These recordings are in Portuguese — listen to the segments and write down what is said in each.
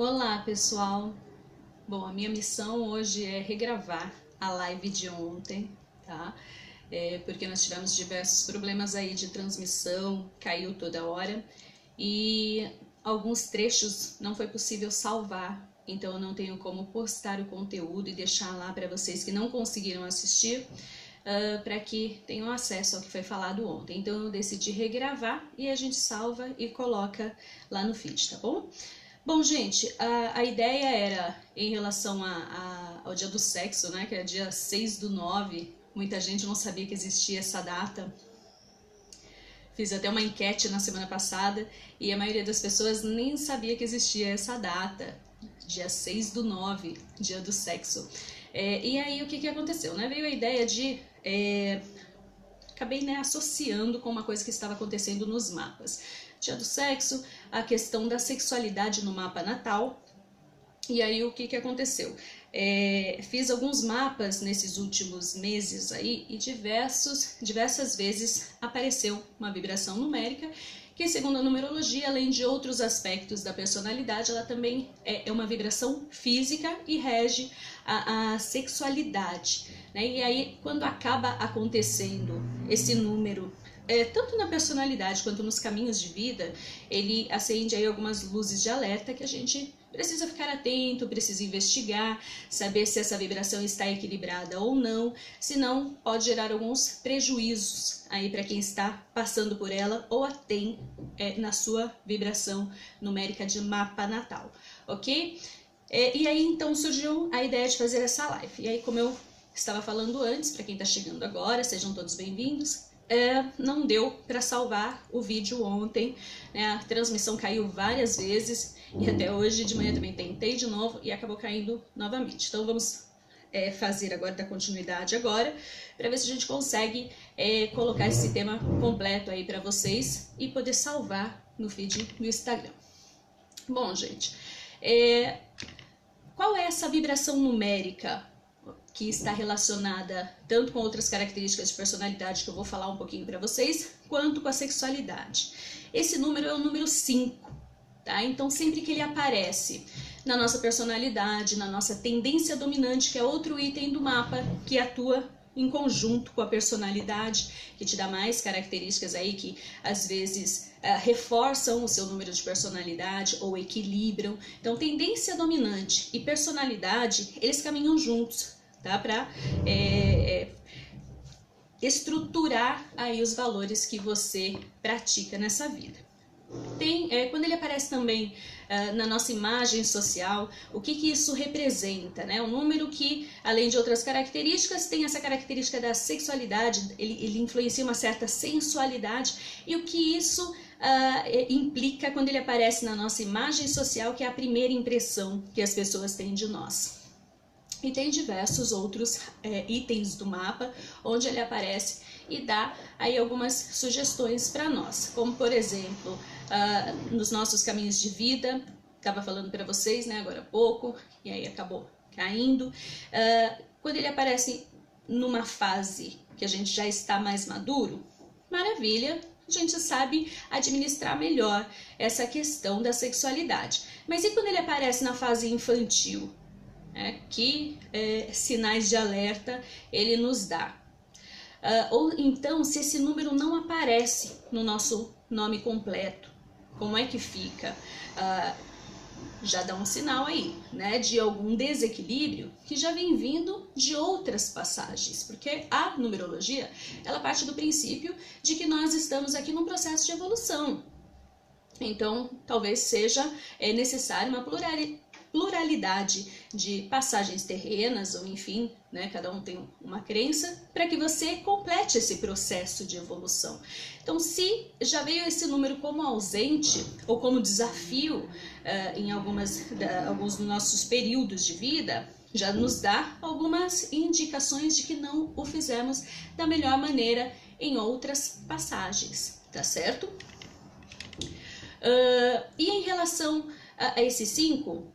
Olá, pessoal! Bom, a minha missão hoje é regravar a live de ontem, tá? Porque nós tivemos diversos problemas aí de transmissão, caiu toda hora e alguns trechos não foi possível salvar, então eu não tenho como postar o conteúdo e deixar lá para vocês que não conseguiram assistir, para que tenham acesso ao que foi falado ontem. Então eu decidi regravar e a gente salva e coloca lá no feed, tá bom? Bom, gente, a ideia era em relação ao dia do sexo, né, que é dia 6/9, muita gente não sabia que existia essa data. Fiz até uma enquete na semana passada e a maioria das pessoas nem sabia que existia essa data, dia 6/9, dia do sexo. E aí o que aconteceu, né? Veio a ideia de... acabei, né, associando com uma coisa que estava acontecendo nos mapas. Dia do sexo, a questão da sexualidade no mapa natal. E aí o que aconteceu? Fiz alguns mapas nesses últimos meses aí e diversas vezes apareceu uma vibração numérica que, segundo a numerologia, além de outros aspectos da personalidade, ela também é uma vibração física e rege a sexualidade, né? E aí, quando acaba acontecendo esse número, tanto na personalidade quanto nos caminhos de vida, ele acende aí algumas luzes de alerta que a gente precisa ficar atento, precisa investigar, saber se essa vibração está equilibrada ou não, senão pode gerar alguns prejuízos aí para quem está passando por ela ou a tem na sua vibração numérica de mapa natal, ok? E aí então surgiu a ideia de fazer essa live. E aí, como eu estava falando antes, para quem está chegando agora, sejam todos bem-vindos. Não deu para salvar o vídeo ontem, né? A transmissão caiu várias vezes e até hoje de manhã também tentei de novo e acabou caindo novamente. Então vamos fazer agora, dar continuidade agora, para ver se a gente consegue colocar esse tema completo aí para vocês e poder salvar no feed do Instagram. Bom, gente, qual é essa vibração numérica que está relacionada tanto com outras características de personalidade que eu vou falar um pouquinho para vocês, quanto com a sexualidade? Esse número é o número 5, tá? Então sempre que ele aparece na nossa personalidade, na nossa tendência dominante, que é outro item do mapa que atua em conjunto com a personalidade, que te dá mais características aí que às vezes reforçam o seu número de personalidade ou equilibram. Então tendência dominante e personalidade, eles caminham juntos, tá? Para estruturar aí os valores que você pratica nessa vida. Quando ele aparece também na nossa imagem social, o que isso representa, né? Um número que, além de outras características, tem essa característica da sexualidade, ele influencia uma certa sensualidade, e o que isso implica quando ele aparece na nossa imagem social, que é a primeira impressão que as pessoas têm de nós. E tem diversos outros itens do mapa onde ele aparece e dá aí algumas sugestões para nós, como por exemplo, nos nossos caminhos de vida, estava falando para vocês, né, agora há pouco, e aí acabou caindo, quando ele aparece numa fase que a gente já está mais maduro, maravilha, a gente sabe administrar melhor essa questão da sexualidade. Mas e quando ele aparece na fase infantil? Que sinais de alerta ele nos dá? Ou então, se esse número não aparece no nosso nome completo, como é que fica? Já dá um sinal aí, né, de algum desequilíbrio que já vem vindo de outras passagens, porque a numerologia, ela parte do princípio de que nós estamos aqui num processo de evolução. Então, talvez seja necessário uma pluralidade de passagens terrenas, ou enfim, né, cada um tem uma crença, para que você complete esse processo de evolução. Então, se já veio esse número como ausente, ou como desafio em alguns dos nossos períodos de vida, já nos dá algumas indicações de que não o fizemos da melhor maneira em outras passagens, tá certo? E em relação a esse 5,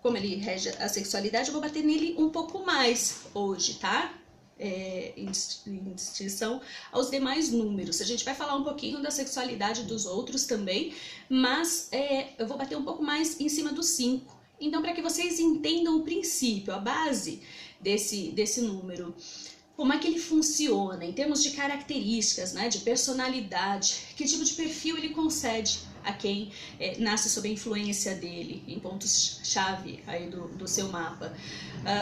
como ele rege a sexualidade, eu vou bater nele um pouco mais hoje, tá? Em distinção aos demais números. A gente vai falar um pouquinho da sexualidade dos outros também, mas eu vou bater um pouco mais em cima do 5, Então, para que vocês entendam o princípio, a base desse número, como é que ele funciona em termos de características, né, de personalidade, que tipo de perfil ele concede a quem nasce sob a influência dele, em pontos-chave aí do seu mapa.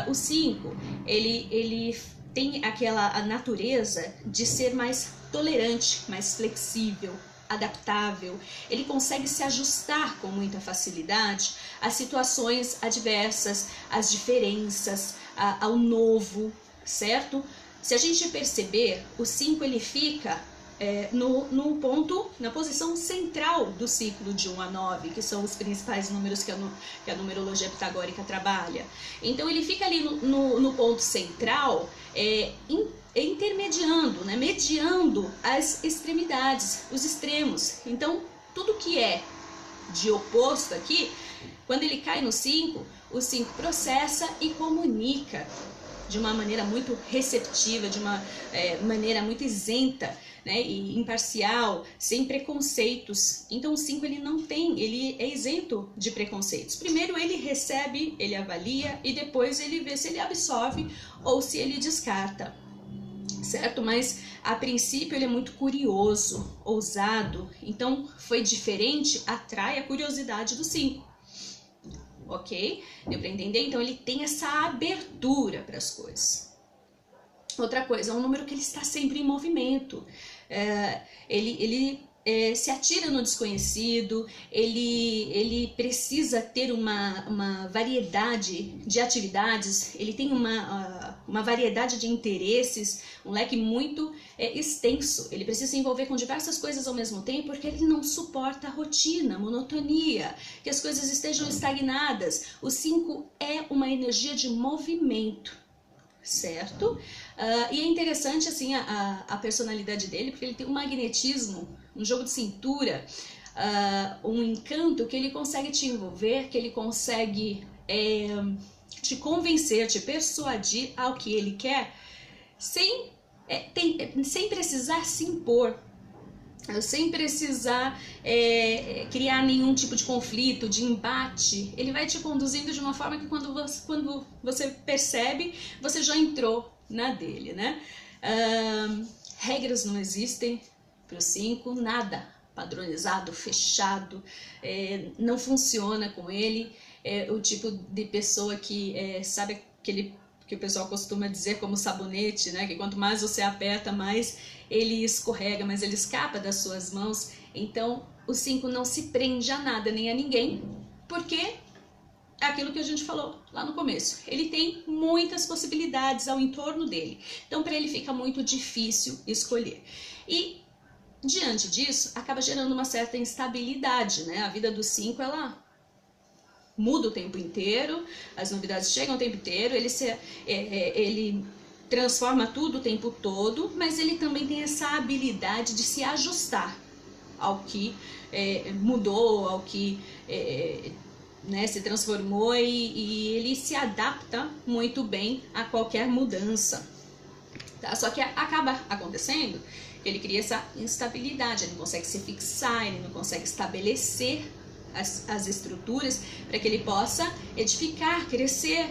O 5, ele tem a natureza de ser mais tolerante, mais flexível, adaptável. Ele consegue se ajustar com muita facilidade às situações adversas, às diferenças, ao novo, certo? Se a gente perceber, o 5 ele fica no ponto, na posição central do ciclo de 1 a 9, que são os principais números que a numerologia pitagórica trabalha. Então ele fica ali no ponto central, intermediando, né, mediando as extremidades, os extremos. Então tudo que é de oposto aqui, quando ele cai no 5, o 5 processa e comunica de uma maneira muito receptiva, de uma maneira muito isenta, né, e imparcial, sem preconceitos. Então o 5 ele é isento de preconceitos. Primeiro ele recebe, ele avalia e depois ele vê se ele absorve ou se ele descarta, certo? Mas a princípio ele é muito curioso, ousado, então foi diferente, atrai a curiosidade do 5. Ok? Deu para entender? Então ele tem essa abertura para as coisas. Outra coisa, é um número que ele está sempre em movimento. Ele se atira no desconhecido, ele precisa ter uma variedade de atividades, ele tem uma variedade de interesses, um leque muito extenso. Ele precisa se envolver com diversas coisas ao mesmo tempo, porque ele não suporta a rotina, a monotonia, que as coisas estejam estagnadas. O 5 é uma energia de movimento, certo? E é interessante assim a personalidade dele, porque ele tem um magnetismo, um jogo de cintura, um encanto que ele consegue te envolver, que ele consegue te convencer, te persuadir ao que ele quer, sem precisar se impor, sem precisar criar nenhum tipo de conflito, de embate. Ele vai te conduzindo de uma forma que quando você percebe, você já entrou na dele, né? Regras não existem para o 5, nada padronizado, fechado, não funciona com ele. É o tipo de pessoa que sabe aquele que o pessoal costuma dizer como sabonete, né? Que quanto mais você aperta, mais ele escorrega, mas ele escapa das suas mãos. Então o 5 não se prende a nada nem a ninguém, porque é aquilo que a gente falou lá no começo. Ele tem muitas possibilidades ao entorno dele. Então para ele fica muito difícil escolher. E diante disso, acaba gerando uma certa instabilidade, né? A vida do 5, ela muda o tempo inteiro, as novidades chegam o tempo inteiro, ele transforma tudo o tempo todo, mas ele também tem essa habilidade de se ajustar ao que mudou, ao que se transformou, e ele se adapta muito bem a qualquer mudança. Tá? Só que acaba acontecendo, ele cria essa instabilidade, ele não consegue se fixar, ele não consegue estabelecer as estruturas para que ele possa edificar, crescer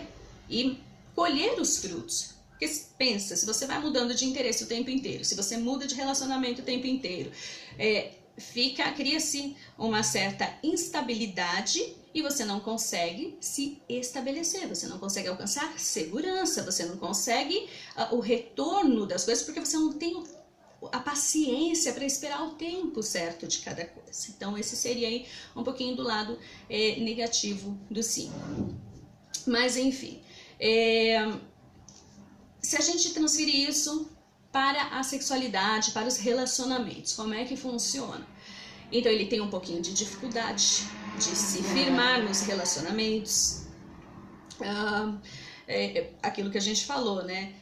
e colher os frutos. Porque pensa, se você vai mudando de interesse o tempo inteiro, se você muda de relacionamento o tempo inteiro, cria-se uma certa instabilidade e você não consegue se estabelecer, você não consegue alcançar segurança, você não consegue o retorno das coisas, porque você não tem a paciência para esperar o tempo certo de cada coisa. Então esse seria aí um pouquinho do lado negativo do 5. Mas enfim, se a gente transferir isso para a sexualidade, para os relacionamentos, como é que funciona? Então ele tem um pouquinho de dificuldade de se firmar nos relacionamentos, aquilo que a gente falou, né?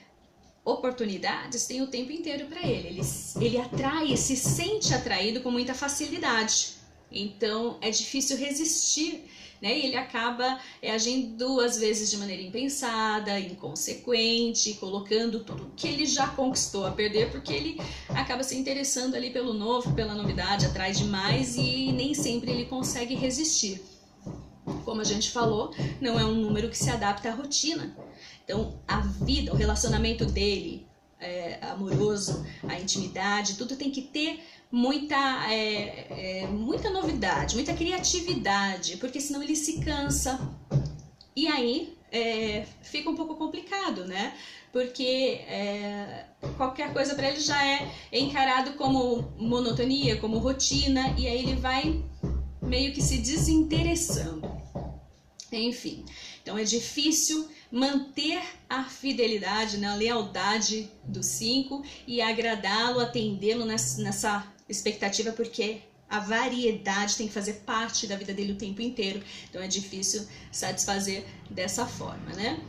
Oportunidades tem o tempo inteiro para ele. Ele atrai, se sente atraído com muita facilidade. Então é difícil resistir, né? E ele acaba agindo às vezes de maneira impensada, inconsequente, colocando tudo que ele já conquistou a perder, porque ele acaba se interessando ali pelo novo, pela novidade, atrai demais e nem sempre ele consegue resistir. como a gente falou, não é um número que se adapta à rotina. Então, a vida, o relacionamento dele, amoroso, a intimidade, tudo tem que ter muita novidade, muita criatividade, porque senão ele se cansa. E aí fica um pouco complicado, né? Porque qualquer coisa para ele já é encarado como monotonia, como rotina, e aí ele vai meio que se desinteressando. Enfim, então é difícil manter a fidelidade, né, a lealdade do 5 e agradá-lo, atendê-lo nessa expectativa, porque a variedade tem que fazer parte da vida dele o tempo inteiro. Então é difícil satisfazer dessa forma, né?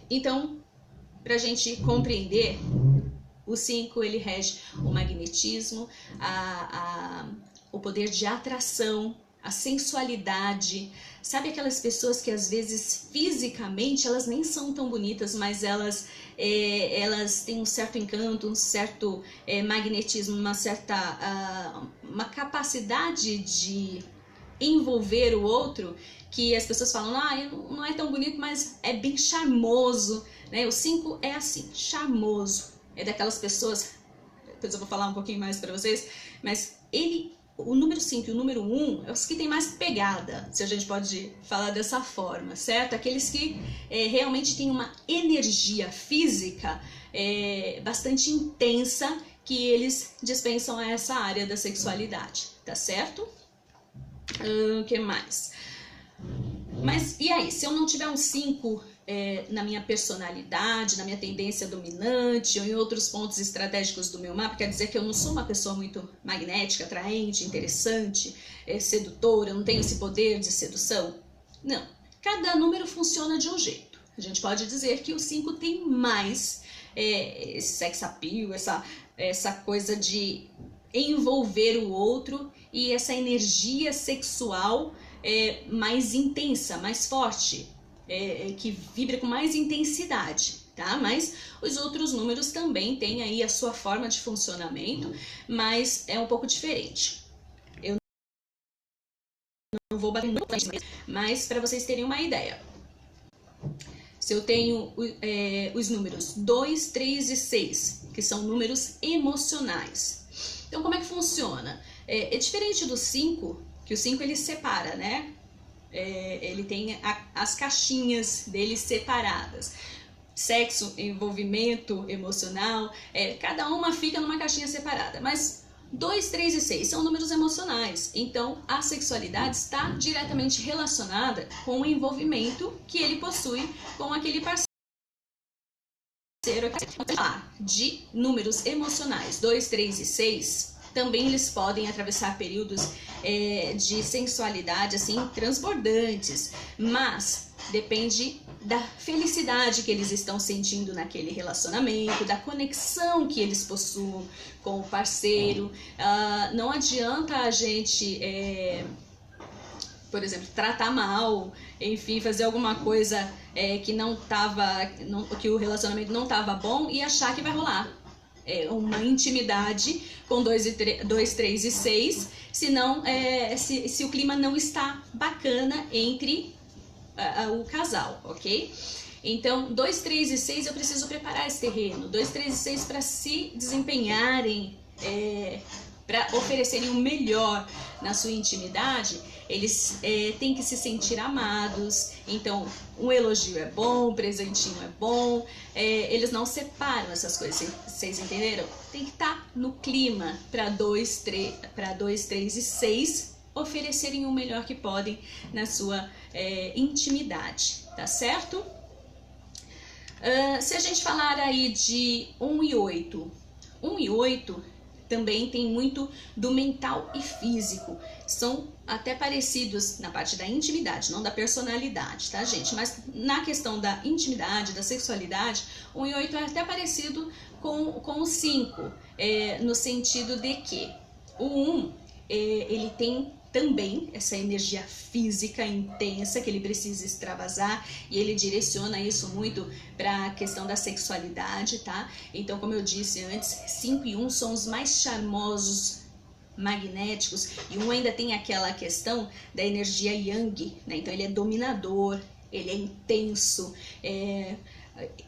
Então, para a gente compreender, o 5 ele rege o magnetismo, o poder de atração, a sensualidade. Sabe aquelas pessoas que às vezes fisicamente elas nem são tão bonitas, mas elas têm um certo encanto, um certo magnetismo, uma capacidade de envolver o outro, que as pessoas falam, não é tão bonito, mas é bem charmoso, né? O 5 é assim, charmoso, é daquelas pessoas, depois eu vou falar um pouquinho mais para vocês, mas o número 5 e o número 1 é os que tem mais pegada, se a gente pode falar dessa forma, certo? Aqueles que realmente têm uma energia física bastante intensa, que eles dispensam a essa área da sexualidade, tá certo? O que mais? Mas e aí, se eu não tiver um 5 na minha personalidade, na minha tendência dominante ou em outros pontos estratégicos do meu mapa, quer dizer que eu não sou uma pessoa muito magnética, atraente, interessante, sedutora, eu não tenho esse poder de sedução? Não, cada número funciona de um jeito. A gente pode dizer que o 5 tem mais esse sex appeal, essa coisa de envolver o outro e essa energia sexual mais intensa, mais forte, que vibra com mais intensidade, tá? Mas os outros números também têm aí a sua forma de funcionamento, mas é um pouco diferente. Eu não vou bater muito, mas para vocês terem uma ideia. Se eu tenho os números 2, 3 e 6, que são números emocionais. Então, como é que funciona? É diferente do 5, que o 5 ele separa, né? Ele tem as caixinhas dele separadas. Sexo, envolvimento emocional, cada uma fica numa caixinha separada. Mas 2, 3 e 6 são números emocionais. Então, a sexualidade está diretamente relacionada com o envolvimento que ele possui com aquele parceiro. De números emocionais 2, 3 e 6, também eles podem atravessar períodos de sensualidade assim transbordantes, mas depende da felicidade que eles estão sentindo naquele relacionamento, da conexão que eles possuem com o parceiro. Não adianta a gente, por exemplo, tratar mal, enfim, fazer alguma coisa que o relacionamento não estava bom e achar que vai rolar uma intimidade com 2, 3 e 6, se o clima não está bacana entre o casal, ok? Então, 2, 3 e 6 eu preciso preparar esse terreno, 2, 3 e 6 para se desempenharem, para oferecerem o melhor na sua intimidade, eles têm que se sentir amados. Então, um elogio é bom, um presentinho é bom, eles não separam essas coisas, vocês entenderam? Tem que estar no clima para 2, 3 e 6 oferecerem o melhor que podem na sua intimidade, tá certo? Se a gente falar aí de 1 e 8, 1 e 8 também tem muito do mental e físico. São até parecidos na parte da intimidade, não da personalidade, tá, gente? Mas na questão da intimidade, da sexualidade, 1 e 8 é até parecido com o 5, no sentido de que o 1, ele tem também essa energia física intensa que ele precisa extravasar, e ele direciona isso muito para a questão da sexualidade, tá? Então, como eu disse antes, 5 e 1 são os mais charmosos magnéticos, e um ainda tem aquela questão da energia yang, né? Então ele é dominador, ele é intenso,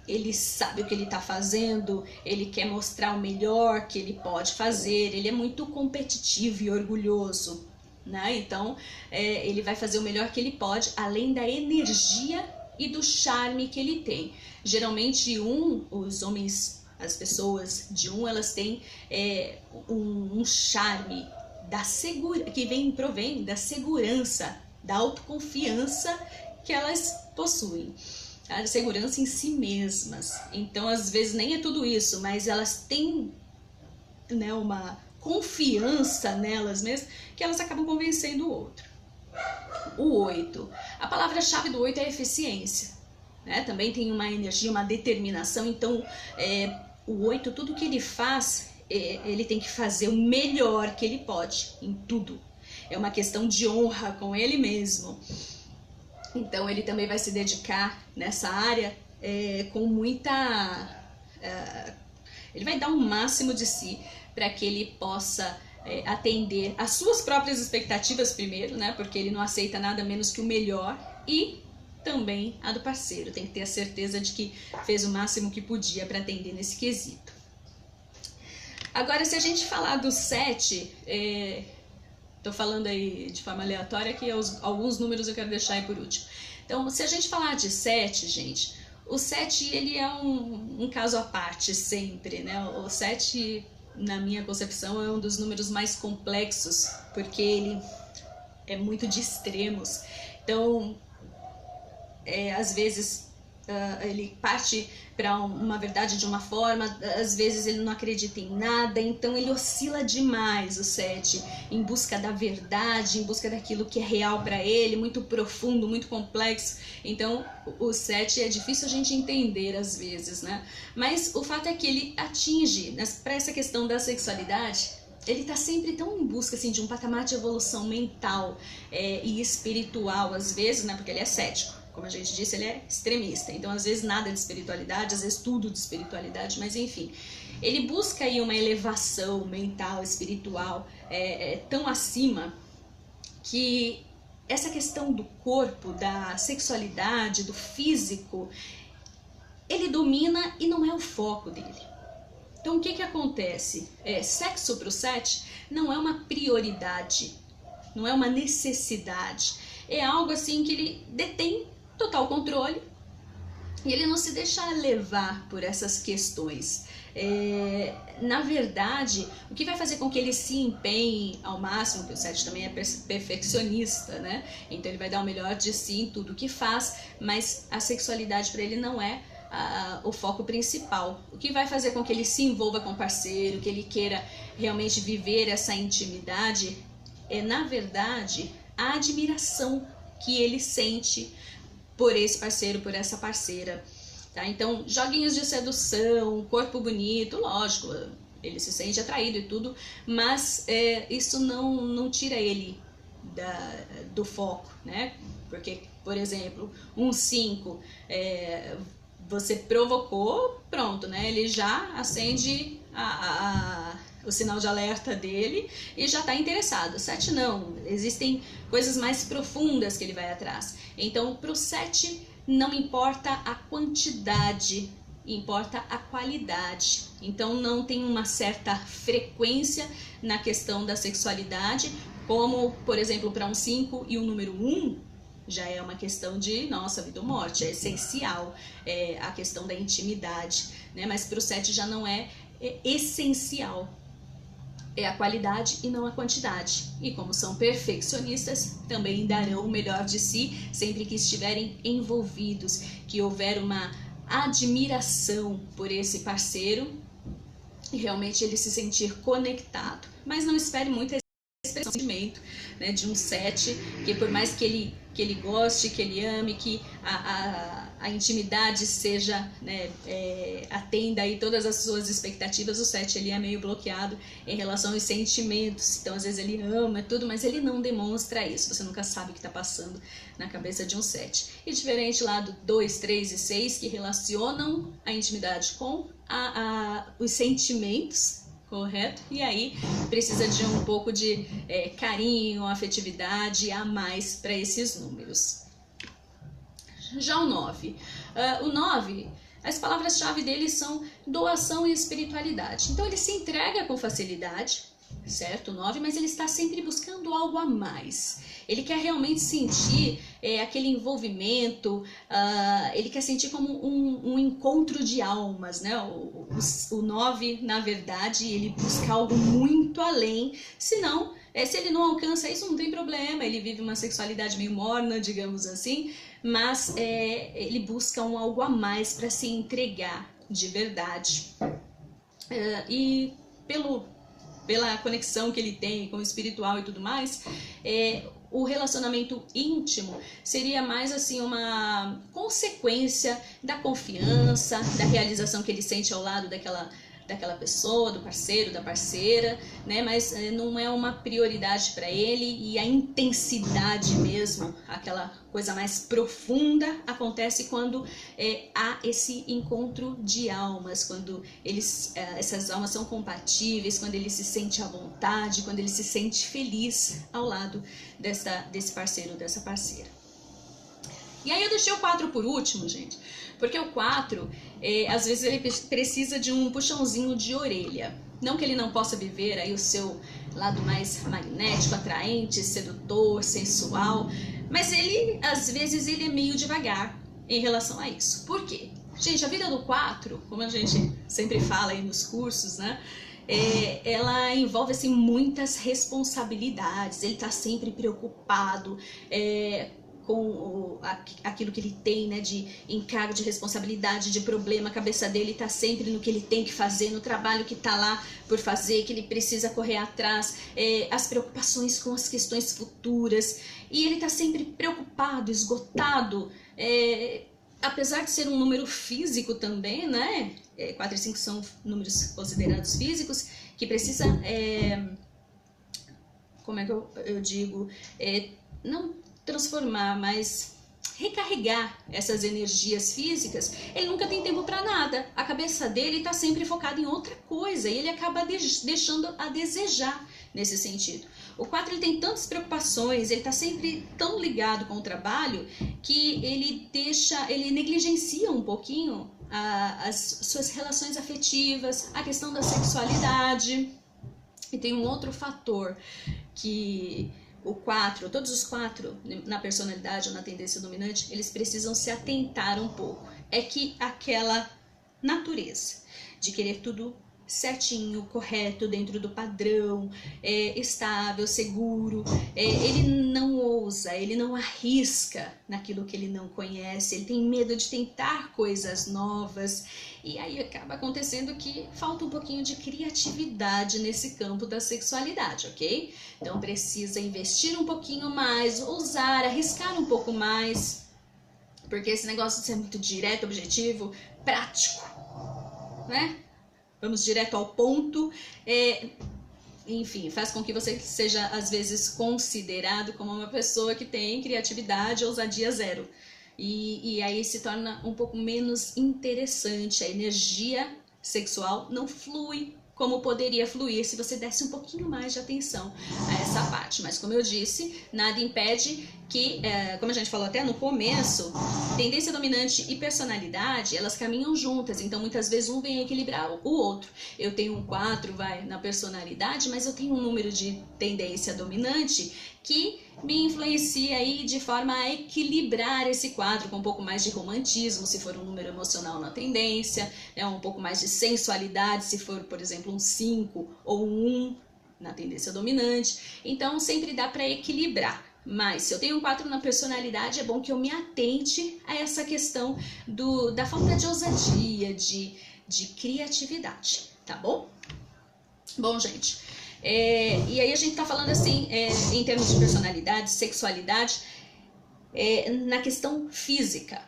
ele sabe o que ele está fazendo, ele quer mostrar o melhor que ele pode fazer, ele é muito competitivo e orgulhoso, né? Então ele vai fazer o melhor que ele pode, além da energia e do charme que ele tem. Geralmente os homens, as pessoas de elas têm um charme que provém da segurança, da autoconfiança que elas possuem, a segurança em si mesmas. Então, às vezes, nem é tudo isso, mas elas têm, né, uma confiança nelas mesmas que elas acabam convencendo o outro. O 8. A palavra-chave do 8 é eficiência, né? Também tem uma energia, uma determinação. Então, o 8, tudo que ele faz, ele tem que fazer o melhor que ele pode em tudo. É uma questão de honra com ele mesmo. Então ele também vai se dedicar nessa área com muita... ele vai dar o máximo de si para que ele possa atender às suas próprias expectativas primeiro, né? Porque ele não aceita nada menos que o melhor, e também a do parceiro. Tem que ter a certeza de que fez o máximo que podia para atender nesse quesito. Agora, se a gente falar do 7... Tô falando aí de forma aleatória, que alguns números eu quero deixar aí por último. Então, se a gente falar de 7, gente, o 7 ele é um caso à parte sempre, né? O 7, na minha concepção, é um dos números mais complexos, porque ele é muito de extremos. Então, às vezes ele parte para uma verdade de uma forma, às vezes ele não acredita em nada, então ele oscila demais, o 7, em busca da verdade, em busca daquilo que é real para ele, muito profundo, muito complexo. Então o 7 é difícil a gente entender às vezes, né? Mas o fato é que ele atinge, para essa questão da sexualidade, ele está sempre tão em busca assim, de um patamar de evolução mental e espiritual, às vezes, né? Porque ele é cético. Como a gente disse, ele é extremista, então às vezes nada de espiritualidade, às vezes tudo de espiritualidade, mas enfim, ele busca aí uma elevação mental, espiritual, tão acima, que essa questão do corpo, da sexualidade, do físico, ele domina e não é o foco dele. Então o que acontece? Sexo para o 7 não é uma prioridade, não é uma necessidade, é algo assim que ele detém total controle e ele não se deixa levar por essas questões. Na verdade, o que vai fazer com que ele se empenhe ao máximo, porque o 7 também é perfeccionista, né? Então ele vai dar o melhor de si em tudo que faz, mas a sexualidade para ele não é o foco principal. O que vai fazer com que ele se envolva com o parceiro, que ele queira realmente viver essa intimidade, na verdade, a admiração que ele sente por esse parceiro, por essa parceira, tá? Então, joguinhos de sedução, corpo bonito, lógico, ele se sente atraído e tudo, mas isso não tira ele do foco, né? Porque, por exemplo, um 5, você provocou, pronto, né? Ele já acende o sinal de alerta dele e já está interessado. O 7 não, existem coisas mais profundas que ele vai atrás. Então, para o 7 não importa a quantidade, importa a qualidade. Então não tem uma certa frequência na questão da sexualidade, como, por exemplo, para um 5 e o número 1, já é uma questão de, nossa, vida ou morte, é essencial, a questão da intimidade, né? Mas para o 7 já não é essencial. É a qualidade e não a quantidade. E como são perfeccionistas, também darão o melhor de si sempre que estiverem envolvidos, que houver uma admiração por esse parceiro e realmente ele se sentir conectado. Mas não espere muito esse sentimento, né, de um 7, que por mais que ele goste, que ele ame, que a intimidade seja, né, atenda aí todas as suas expectativas, o 7 ele é meio bloqueado em relação aos sentimentos. Então às vezes ele ama tudo, mas ele não demonstra isso, você nunca sabe o que está passando na cabeça de um 7. E diferente lá do 2, 3 e 6, que relacionam a intimidade com os sentimentos, correto? E aí precisa de um pouco de carinho, afetividade a mais para esses números. Já o 9. O 9, as palavras-chave dele são doação e espiritualidade. Então ele se entrega com facilidade, certo? O 9, mas ele está sempre buscando algo a mais. Ele quer realmente sentir aquele envolvimento, ele quer sentir como um encontro de almas, né? O 9, na verdade, ele busca algo muito além, senão, se ele não alcança isso, não tem problema, ele vive uma sexualidade meio morna, digamos assim, mas ele busca algo a mais para se entregar de verdade. E pela conexão que ele tem com o espiritual e tudo mais, o relacionamento íntimo seria mais assim uma consequência da confiança, da realização que ele sente ao lado daquela pessoa, do parceiro, da parceira, né? Mas não é uma prioridade para ele, e a intensidade mesmo, aquela coisa mais profunda, acontece quando há esse encontro de almas, quando essas almas são compatíveis, quando ele se sente à vontade, quando ele se sente feliz ao lado desse parceiro, dessa parceira. E aí eu deixei o 4 por último, gente, porque o 4, às vezes ele precisa de um puxãozinho de orelha. Não que ele não possa viver aí o seu lado mais magnético, atraente, sedutor, sensual, mas às vezes ele é meio devagar em relação a isso. Por quê? Gente, a vida do 4, como a gente sempre fala aí nos cursos, né? Ela envolve assim, muitas responsabilidades. Ele tá sempre preocupado com aquilo que ele tem, né, de encargo, de responsabilidade, de problema. A cabeça dele tá sempre no que ele tem que fazer, no trabalho que tá lá por fazer, que ele precisa correr atrás, as preocupações com as questões futuras, e ele tá sempre preocupado, esgotado, apesar de ser um número físico também, né, 4 e 5 são números considerados físicos, que precisa, como é que eu digo, não transformar, mas recarregar essas energias físicas. Ele nunca tem tempo para nada. A cabeça dele está sempre focada em outra coisa e ele acaba deixando a desejar nesse sentido. O 4, ele tem tantas preocupações, ele está sempre tão ligado com o trabalho que ele negligencia um pouquinho as suas relações afetivas, a questão da sexualidade. E tem um outro fator que o 4, todos os 4 na personalidade ou na tendência dominante, eles precisam se atentar um pouco. É que aquela natureza de querer tudo certinho, correto, dentro do padrão, estável, seguro, ele não ousa, ele não arrisca naquilo que ele não conhece, ele tem medo de tentar coisas novas, e aí acaba acontecendo que falta um pouquinho de criatividade nesse campo da sexualidade, ok? Então precisa investir um pouquinho mais, ousar, arriscar um pouco mais, porque esse negócio de ser muito direto, objetivo, prático, né? Vamos direto ao ponto, enfim, faz com que você seja, às vezes, considerado como uma pessoa que tem criatividade, ousadia zero. E aí se torna um pouco menos interessante, a energia sexual não flui como poderia fluir se você desse um pouquinho mais de atenção a essa parte. Mas como eu disse, nada impede que, como a gente falou até no começo, tendência dominante e personalidade, elas caminham juntas, então muitas vezes um vem equilibrar o outro. Eu tenho um 4, na personalidade, mas eu tenho um número de tendência dominante que me influencia aí de forma a equilibrar esse quadro com um pouco mais de romantismo, se for um número emocional na tendência, né, um pouco mais de sensualidade, se for, por exemplo, um 5 ou um 1 na tendência dominante. Então sempre dá para equilibrar. Mas se eu tenho um 4 na personalidade, é bom que eu me atente a essa questão da falta de ousadia, de criatividade, tá bom? Bom, gente, e aí a gente tá falando assim, em termos de personalidade, sexualidade, na questão física.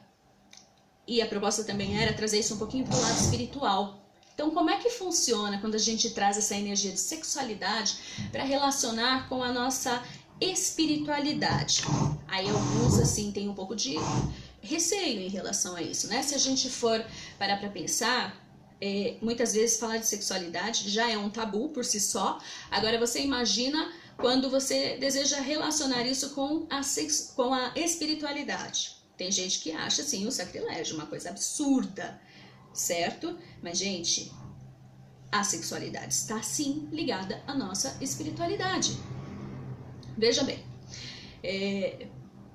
E a proposta também era trazer isso um pouquinho pro lado espiritual. Então, como é que funciona quando a gente traz essa energia de sexualidade para relacionar com a nossa espiritualidade? Aí alguns, assim, têm um pouco de receio em relação a isso, né? Se a gente for parar para pensar, muitas vezes falar de sexualidade já é um tabu por si só. Agora você imagina quando você deseja relacionar isso com a espiritualidade. Tem gente que acha assim o sacrilégio, uma coisa absurda, certo? Mas, gente, a sexualidade está sim ligada à nossa espiritualidade. Veja bem,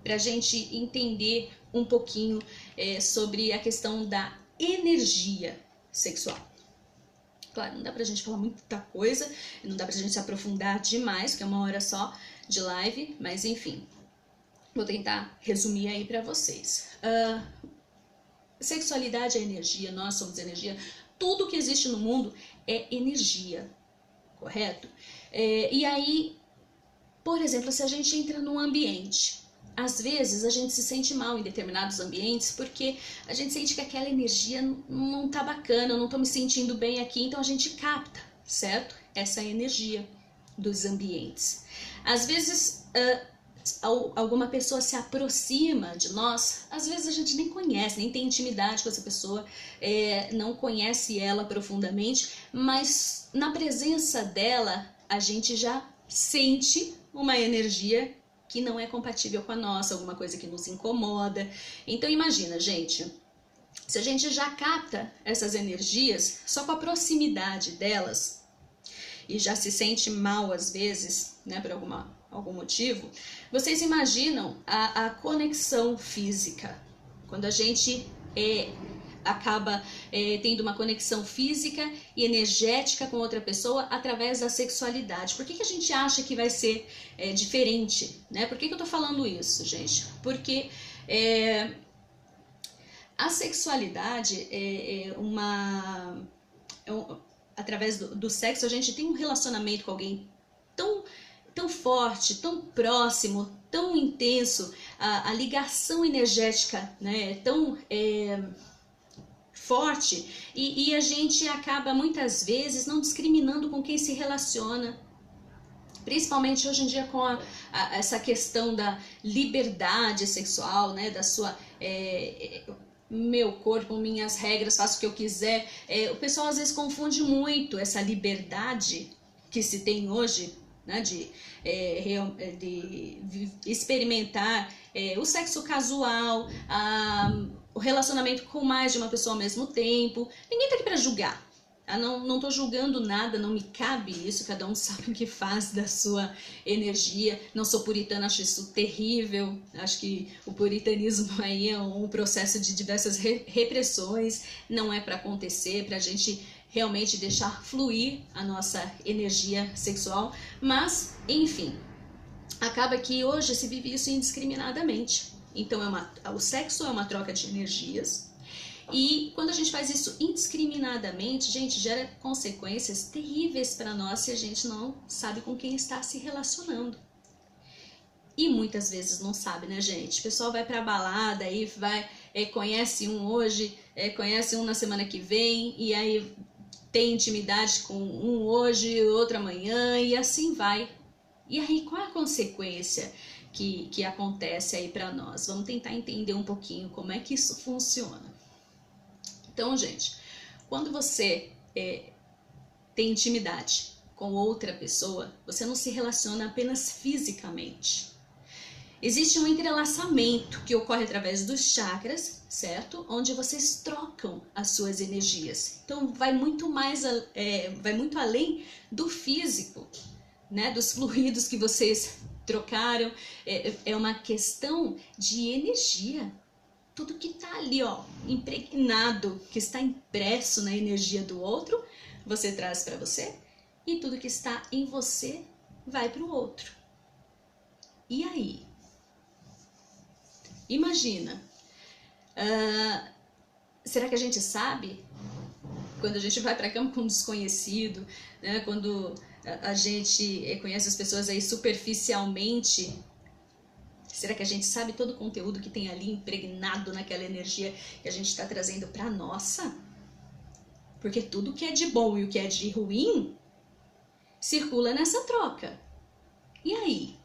para a gente entender um pouquinho sobre a questão da energia sexual. Claro, não dá pra gente falar muita coisa, não dá pra gente se aprofundar demais, porque é 1 hora só de live, mas enfim, vou tentar resumir aí pra vocês. Sexualidade é energia, nós somos energia, tudo que existe no mundo é energia, correto? E aí, por exemplo, se a gente entra num ambiente, às vezes a gente se sente mal em determinados ambientes porque a gente sente que aquela energia não tá bacana, eu não tô me sentindo bem aqui, então a gente capta, certo? Essa energia dos ambientes. Às vezes alguma pessoa se aproxima de nós, às vezes a gente nem conhece, nem tem intimidade com essa pessoa, não conhece ela profundamente, mas na presença dela a gente já sente uma energia que não é compatível com a nossa, alguma coisa que nos incomoda. Então imagina, gente, se a gente já capta essas energias só com a proximidade delas e já se sente mal às vezes, né, por algum motivo, vocês imaginam a conexão física, quando a gente acaba tendo uma conexão física e energética com outra pessoa através da sexualidade. Por que a gente acha que vai ser diferente, né? Por que eu tô falando isso, gente? Porque a sexualidade através do sexo a gente tem um relacionamento com alguém tão forte, tão próximo, tão intenso, a ligação energética, né, tão forte, e a gente acaba muitas vezes não discriminando com quem se relaciona, principalmente hoje em dia com essa questão da liberdade sexual, né, da sua meu corpo, minhas regras, faço o que eu quiser. O pessoal às vezes confunde muito essa liberdade que se tem hoje, né, de experimentar o sexo casual, o relacionamento com mais de uma pessoa ao mesmo tempo. Ninguém tá aqui para julgar. Não tô julgando nada, não me cabe isso, cada um sabe o que faz da sua energia. Não sou puritana, acho isso terrível. Acho que o puritanismo aí é um processo de diversas repressões, não é para acontecer, pra gente realmente deixar fluir a nossa energia sexual. Mas, enfim, acaba que hoje se vive isso indiscriminadamente. Então o sexo é uma troca de energias. E quando a gente faz isso indiscriminadamente, gente, gera consequências terríveis para nós se a gente não sabe com quem está se relacionando. E muitas vezes não sabe, né, gente? O pessoal vai pra balada e conhece um hoje, conhece um na semana que vem, e aí tem intimidade com um hoje, outro amanhã, e assim vai. E aí, qual é a consequência que acontece aí para nós? Vamos tentar entender um pouquinho como é que isso funciona. Então, gente, quando você tem intimidade com outra pessoa, você não se relaciona apenas fisicamente. Existe um entrelaçamento que ocorre através dos chakras, certo? Onde vocês trocam as suas energias. Então, vai muito além do físico, né? Dos fluidos que vocês trocaram. É uma questão de energia. Tudo que está ali, ó, impregnado, que está impresso na energia do outro, você traz para você, e tudo que está em você vai para o outro. E aí? Imagina, será que a gente sabe? Quando a gente vai para a cama com um desconhecido, né, quando a gente conhece as pessoas aí superficialmente, será que a gente sabe todo o conteúdo que tem ali impregnado naquela energia que a gente está trazendo para a nossa? Porque tudo que é de bom e o que é de ruim circula nessa troca. E aí?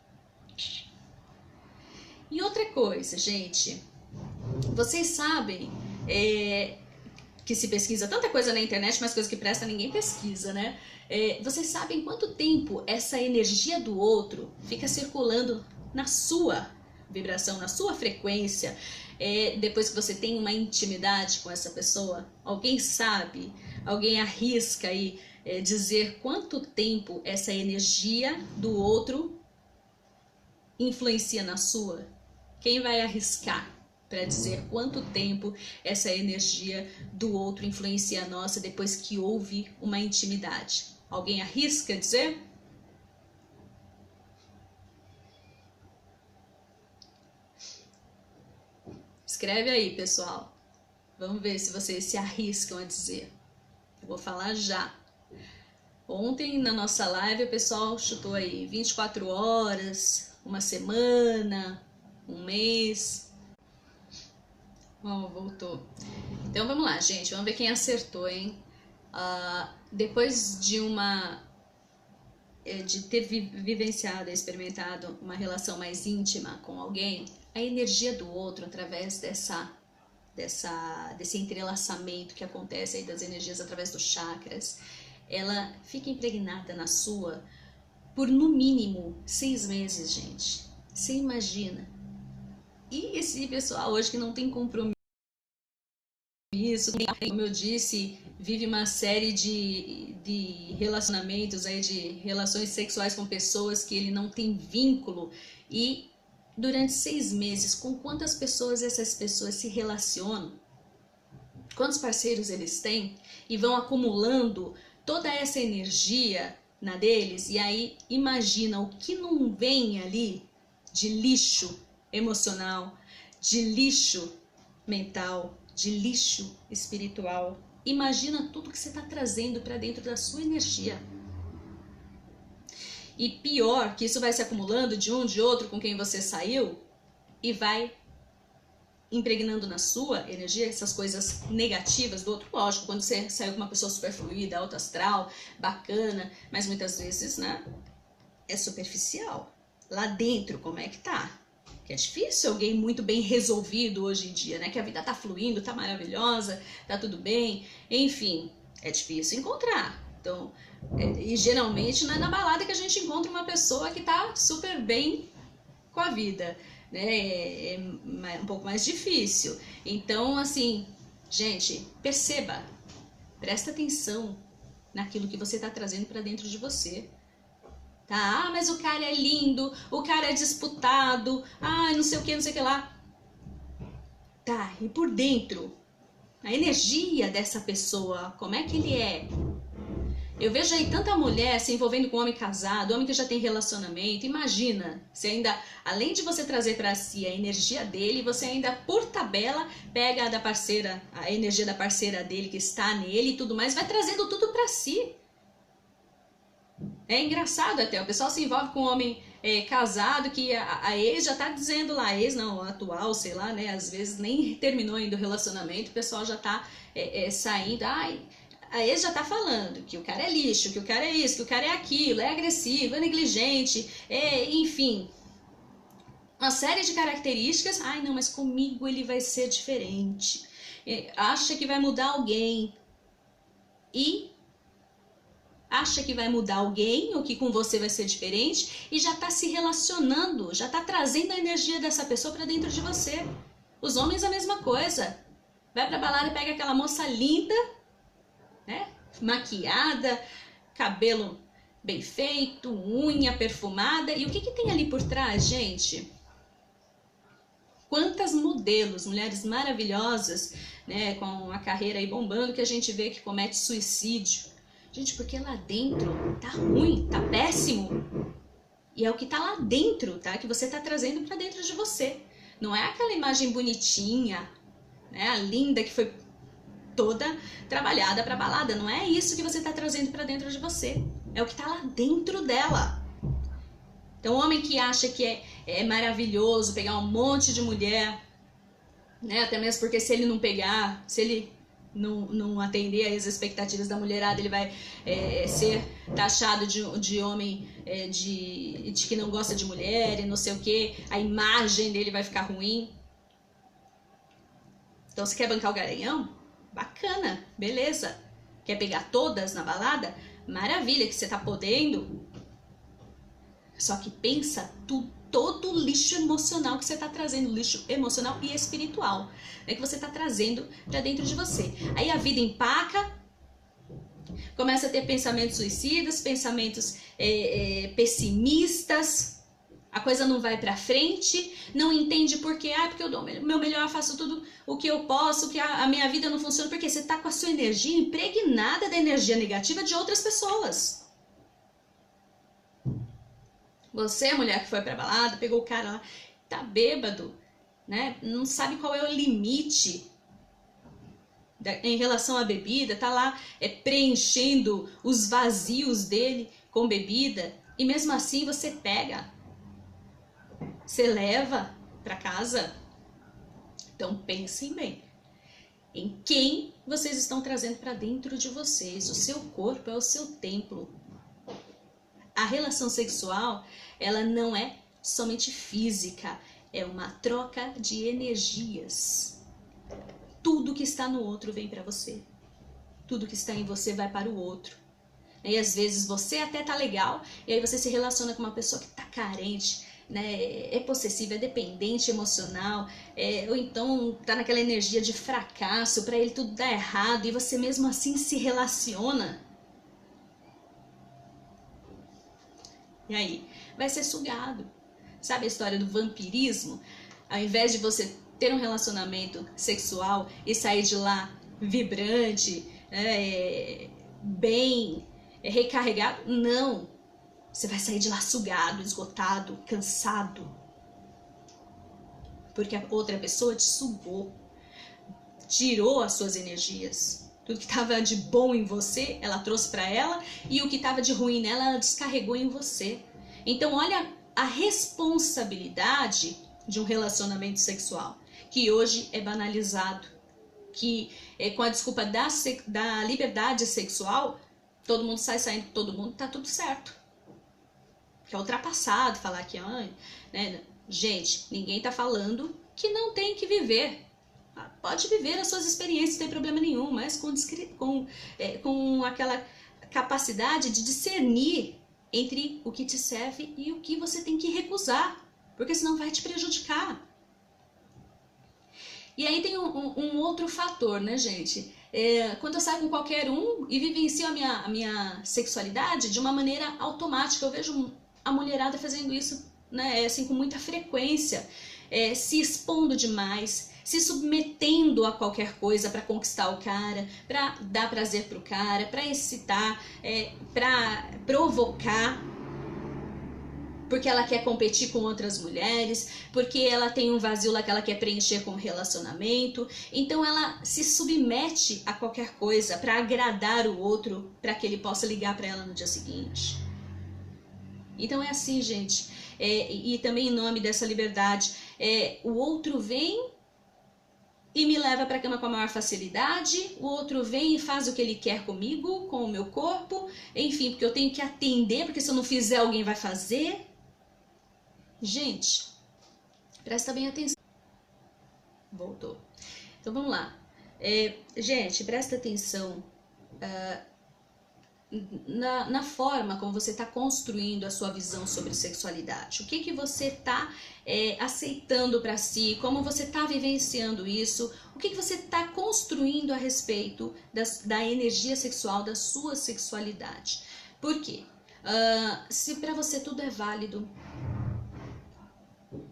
E outra coisa, gente, vocês sabem que se pesquisa tanta coisa na internet, mas coisa que presta ninguém pesquisa, né? Vocês sabem quanto tempo essa energia do outro fica circulando na sua vibração, na sua frequência, depois que você tem uma intimidade com essa pessoa? Alguém sabe? Alguém arrisca aí dizer quanto tempo essa energia do outro influencia na sua? Quem vai arriscar para dizer quanto tempo essa energia do outro influencia a nossa depois que houve uma intimidade? Alguém arrisca dizer? Escreve aí, pessoal. Vamos ver se vocês se arriscam a dizer. Eu vou falar já. Ontem na nossa live o pessoal chutou aí 24 horas, uma semana, um mês. Ó, voltou. Então vamos lá, gente. Vamos ver quem acertou, hein? Depois de ter vivenciado, experimentado uma relação mais íntima com alguém, a energia do outro, através desse entrelaçamento que acontece aí das energias através dos chakras, ela fica impregnada na sua por no mínimo 6 meses, gente. Você imagina? E esse pessoal hoje que não tem compromisso, como eu disse, vive uma série de relacionamentos aí, de relações sexuais com pessoas que ele não tem vínculo, e durante 6 meses, com quantas pessoas essas pessoas se relacionam, quantos parceiros eles têm, e vão acumulando toda essa energia na deles, e aí imagina o que não vem ali de lixo emocional, de lixo mental, de lixo espiritual. Imagina tudo que você está trazendo para dentro da sua energia. E pior, que isso vai se acumulando de um, de outro, com quem você saiu, e vai impregnando na sua energia essas coisas negativas do outro. Lógico, quando você saiu com uma pessoa super fluida, alto astral, bacana, mas muitas vezes, né, é superficial. Lá dentro, como é que tá? Que é difícil alguém muito bem resolvido hoje em dia, né? Que a vida tá fluindo, tá maravilhosa, tá tudo bem, enfim, é difícil encontrar. Então, e geralmente não é na balada que a gente encontra uma pessoa que tá super bem com a vida, né? É um pouco mais difícil. Então, assim, gente, perceba, presta atenção naquilo que você tá trazendo para dentro de você. Tá? Mas o cara é lindo, o cara é disputado, não sei o que, não sei o que lá. Tá, e por dentro, a energia dessa pessoa, como é que ele é? Eu vejo aí tanta mulher se envolvendo com homem casado, homem que já tem relacionamento. Imagina, você ainda, além de você trazer para si a energia dele, você ainda, por tabela, pega a da parceira, a energia da parceira dele que está nele e tudo mais, vai trazendo tudo para si. É engraçado até, o pessoal se envolve com um homem casado que a ex já tá dizendo lá, a ex não, a atual, sei lá, né, às vezes nem terminou ainda o relacionamento, o pessoal já tá saindo, a ex já tá falando que o cara é lixo, que o cara é isso, que o cara é aquilo, é agressivo, é negligente, enfim, uma série de características. Não, mas comigo ele vai ser diferente, acha que vai mudar alguém, e acha que vai mudar alguém ou que com você vai ser diferente e já está se relacionando, já está trazendo a energia dessa pessoa para dentro de você. Os homens a mesma coisa. Vai pra balada e pega aquela moça linda, né? Maquiada, cabelo bem feito, unha perfumada. E o que tem ali por trás, gente? Quantas modelos, mulheres maravilhosas, né, com a carreira aí bombando, que a gente vê que comete suicídio. Gente, porque lá dentro tá ruim, tá péssimo. E é o que tá lá dentro, tá? Que você tá trazendo pra dentro de você. Não é aquela imagem bonitinha, né? A linda que foi toda trabalhada pra balada. Não é isso que você tá trazendo pra dentro de você. É o que tá lá dentro dela. Então, o homem que acha que é maravilhoso pegar um monte de mulher, né? Até mesmo porque se ele não pegar, se ele não atender às expectativas da mulherada, ele vai ser taxado de homem de que não gosta de mulher e não sei o que, a imagem dele vai ficar ruim. Então, você quer bancar o garanhão? Bacana, beleza. Quer pegar todas na balada? Maravilha, que você tá podendo. Só que pensa todo o lixo emocional que você tá trazendo, lixo emocional e espiritual, né, que você tá trazendo pra dentro de você. Aí a vida empaca, começa a ter pensamentos suicidas, pensamentos pessimistas, a coisa não vai pra frente, não entende por quê. Porque eu dou o meu melhor, faço tudo o que eu posso, que a minha vida não funciona, porque você tá com a sua energia impregnada da energia negativa de outras pessoas. Você, mulher que foi pra balada, pegou o cara lá, tá bêbado, né? Não sabe qual é o limite em relação à bebida, tá lá preenchendo os vazios dele com bebida, e mesmo assim você pega, você leva pra casa. Então pensem bem em quem vocês estão trazendo para dentro de vocês. O seu corpo é o seu templo. A relação sexual, ela não é somente física, é uma troca de energias. Tudo que está no outro vem para você. Tudo que está em você vai para o outro. E às vezes você até tá legal, e aí você se relaciona com uma pessoa que tá carente, né? É possessiva, é dependente emocional, ou então tá naquela energia de fracasso, para ele tudo dá errado, e você mesmo assim se relaciona. E aí, vai ser sugado. Sabe a história do vampirismo? Ao invés de você ter um relacionamento sexual e sair de lá vibrante, bem recarregado, não. Você vai sair de lá sugado, esgotado, cansado. Porque a outra pessoa te sugou, tirou as suas energias. Tudo que estava de bom em você, ela trouxe para ela, e o que estava de ruim nela, ela descarregou em você. Então, olha a responsabilidade de um relacionamento sexual, que hoje é banalizado, que com a desculpa da liberdade sexual, todo mundo sai saindo com todo mundo, tá tudo certo. Que é ultrapassado falar que, né? Gente, ninguém tá falando que não tem que viver. Pode viver as suas experiências, não tem problema nenhum, mas com aquela capacidade de discernir entre o que te serve e o que você tem que recusar, porque senão vai te prejudicar. E aí tem um outro fator, né, gente? Quando eu saio com qualquer um e vivencio a minha sexualidade de uma maneira automática, eu vejo a mulherada fazendo isso, né, assim, com muita frequência, se expondo demais, se submetendo a qualquer coisa para conquistar o cara, para dar prazer pro cara, para excitar, para provocar, porque ela quer competir com outras mulheres, porque ela tem um vazio lá que ela quer preencher com o relacionamento. Então ela se submete a qualquer coisa para agradar o outro, para que ele possa ligar para ela no dia seguinte. Então é assim, gente. E também em nome dessa liberdade, o outro vem e me leva para a cama com a maior facilidade, o outro vem e faz o que ele quer comigo, com o meu corpo, enfim, porque eu tenho que atender, porque se eu não fizer, alguém vai fazer. Gente, presta bem atenção. Voltou. Então vamos lá. Gente, presta atenção na forma como você está construindo a sua visão sobre sexualidade. O que você está aceitando para si, como você está vivenciando isso, o que você está construindo a respeito da energia sexual, da sua sexualidade. Por quê? Se para você tudo é válido,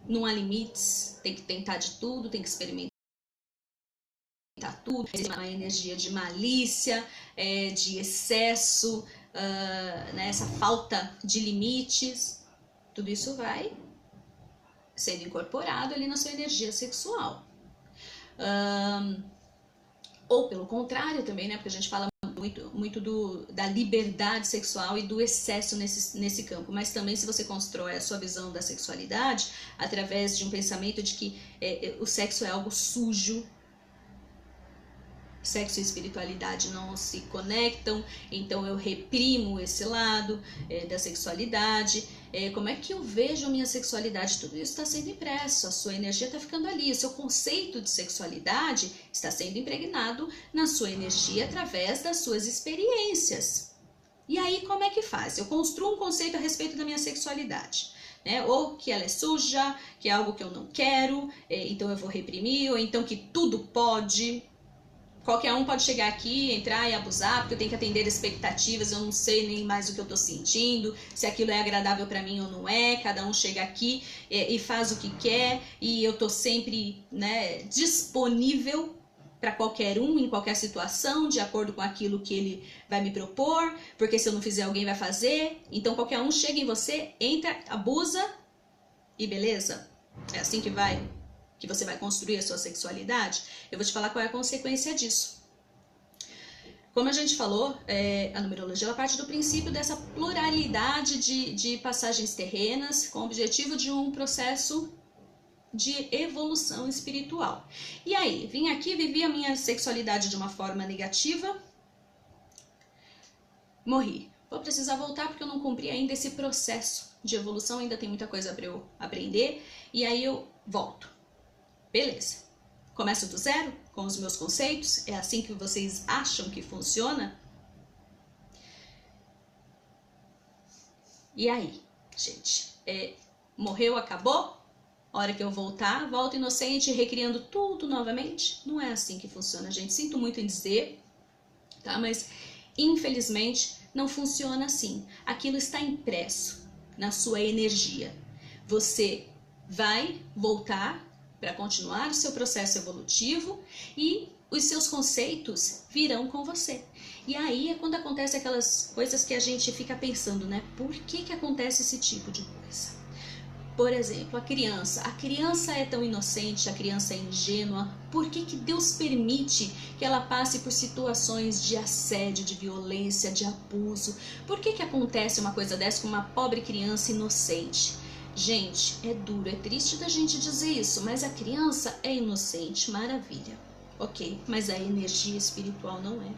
não há limites, tem que tentar de tudo, tem que experimentar tudo, uma energia de malícia, de excesso, né, essa falta de limites, tudo isso vai sendo incorporado ali na sua energia sexual. Ou pelo contrário também, né, porque a gente fala muito da liberdade sexual e do excesso nesse campo, mas também se você constrói a sua visão da sexualidade através de um pensamento de que o sexo é algo sujo, sexo e espiritualidade não se conectam, então eu reprimo esse lado da sexualidade. Como é que eu vejo a minha sexualidade? Tudo isso está sendo impresso, a sua energia está ficando ali, o seu conceito de sexualidade está sendo impregnado na sua energia através das suas experiências. E aí como é que faz? Eu construo um conceito a respeito da minha sexualidade. Ou que ela é suja, que é algo que eu não quero, então eu vou reprimir, ou então que tudo pode. Qualquer um pode chegar aqui, entrar e abusar, porque eu tenho que atender expectativas, eu não sei nem mais o que eu tô sentindo, se aquilo é agradável para mim ou não é, cada um chega aqui e faz o que quer, e eu tô sempre, disponível para qualquer um, em qualquer situação, de acordo com aquilo que ele vai me propor, porque se eu não fizer, alguém vai fazer. Então qualquer um chega em você, entra, abusa e beleza? É assim que você vai construir a sua sexualidade? Eu vou te falar qual é a consequência disso. Como a gente falou, a numerologia ela parte do princípio dessa pluralidade de passagens terrenas com o objetivo de um processo de evolução espiritual. E aí, vim aqui, vivi a minha sexualidade de uma forma negativa, morri. Vou precisar voltar porque eu não cumpri ainda esse processo de evolução, ainda tem muita coisa para eu aprender, e aí eu volto. Beleza. Começo do zero com os meus conceitos, é assim que vocês acham que funciona? E aí, gente, morreu, acabou? Hora que eu voltar, volto inocente, recriando tudo novamente? Não é assim que funciona, gente. Sinto muito em dizer, tá? Mas infelizmente não funciona assim. Aquilo está impresso na sua energia. Você vai voltar para continuar o seu processo evolutivo e os seus conceitos virão com você. E aí é quando acontece aquelas coisas que a gente fica pensando, Por que acontece esse tipo de coisa? Por exemplo, a criança é tão inocente, a criança é ingênua. Por que Deus permite que ela passe por situações de assédio, de violência, de abuso? Por que acontece uma coisa dessa com uma pobre criança inocente? Gente, é duro, é triste da gente dizer isso, mas a criança é inocente, maravilha. Ok, mas a energia espiritual não é.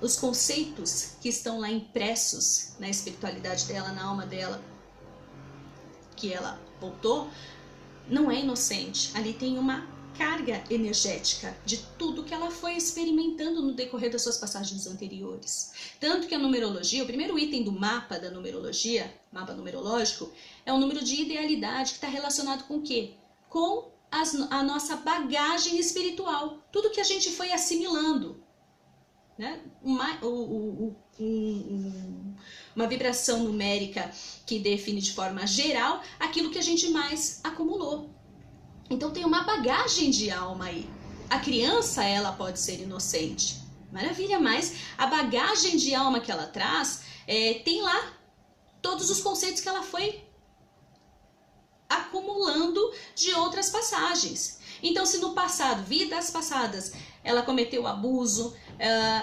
Os conceitos que estão lá impressos na espiritualidade dela, na alma dela, que ela voltou, não é inocente. Ali tem uma carga energética de tudo que ela foi experimentando no decorrer das suas passagens anteriores. Tanto que a numerologia, o primeiro item do mapa da numerologia, mapa numerológico, é o número de idealidade, que está relacionado com o quê? Com a nossa bagagem espiritual. Tudo que a gente foi assimilando. Uma vibração numérica que define de forma geral aquilo que a gente mais acumulou. Então tem uma bagagem de alma aí. A criança, ela pode ser inocente, maravilha, mas a bagagem de alma que ela traz tem lá todos os conceitos que ela foi acumulando de outras passagens. Então, se no passado, vidas passadas, ela cometeu abuso,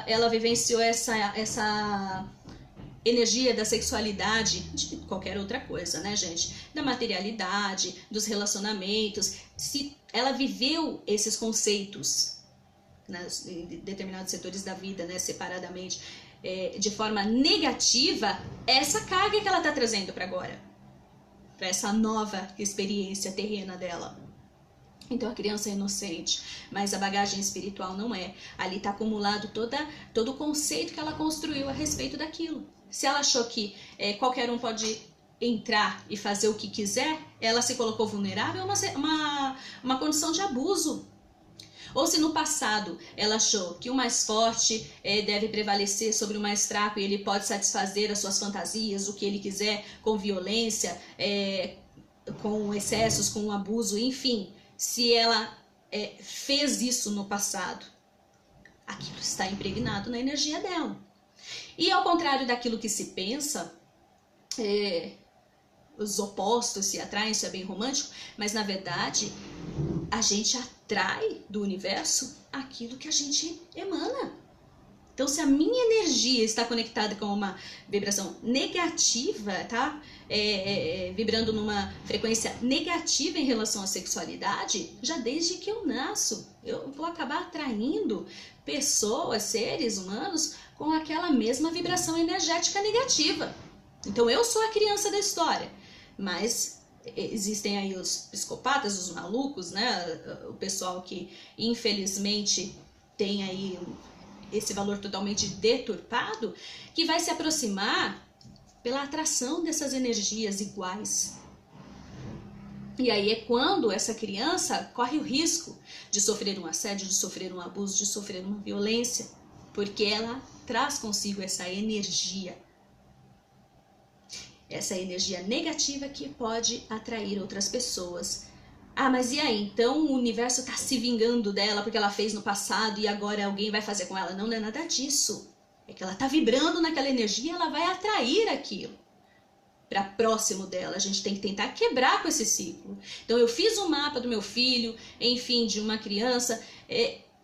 ela vivenciou essa energia da sexualidade, de qualquer outra coisa, gente? Da materialidade, dos relacionamentos. Se ela viveu esses conceitos em determinados setores da vida, separadamente, de forma negativa, essa carga que ela está trazendo para agora, para essa nova experiência terrena dela. Então a criança é inocente, mas a bagagem espiritual não é. Ali está acumulado todo o conceito que ela construiu a respeito daquilo. Se ela achou que qualquer um pode entrar e fazer o que quiser, ela se colocou vulnerável a uma condição de abuso. Ou se no passado ela achou que o mais forte deve prevalecer sobre o mais fraco e ele pode satisfazer as suas fantasias, o que ele quiser, com violência, com excessos, com abuso, enfim. Se ela fez isso no passado, aquilo está impregnado na energia dela. E ao contrário daquilo que se pensa, os opostos se atraem, isso é bem romântico, mas na verdade a gente atrai do universo aquilo que a gente emana. Então, se a minha energia está conectada com uma vibração negativa, tá? Vibrando numa frequência negativa em relação à sexualidade, já desde que eu nasço, eu vou acabar atraindo pessoas, seres humanos, com aquela mesma vibração energética negativa. Então, eu sou a criança da história, mas existem aí os psicopatas, os malucos, né? O pessoal que, infelizmente, tem aí esse valor totalmente deturpado, que vai se aproximar pela atração dessas energias iguais. E aí é quando essa criança corre o risco de sofrer um assédio, de sofrer um abuso, de sofrer uma violência, porque ela traz consigo essa energia negativa que pode atrair outras pessoas. Ah, mas e aí? Então o universo está se vingando dela porque ela fez no passado e agora alguém vai fazer com ela? Não, não é nada disso. É que ela está vibrando naquela energia e ela vai atrair aquilo para próximo dela. A gente tem que tentar quebrar com esse ciclo. Então eu fiz um mapa do meu filho, enfim, de uma criança,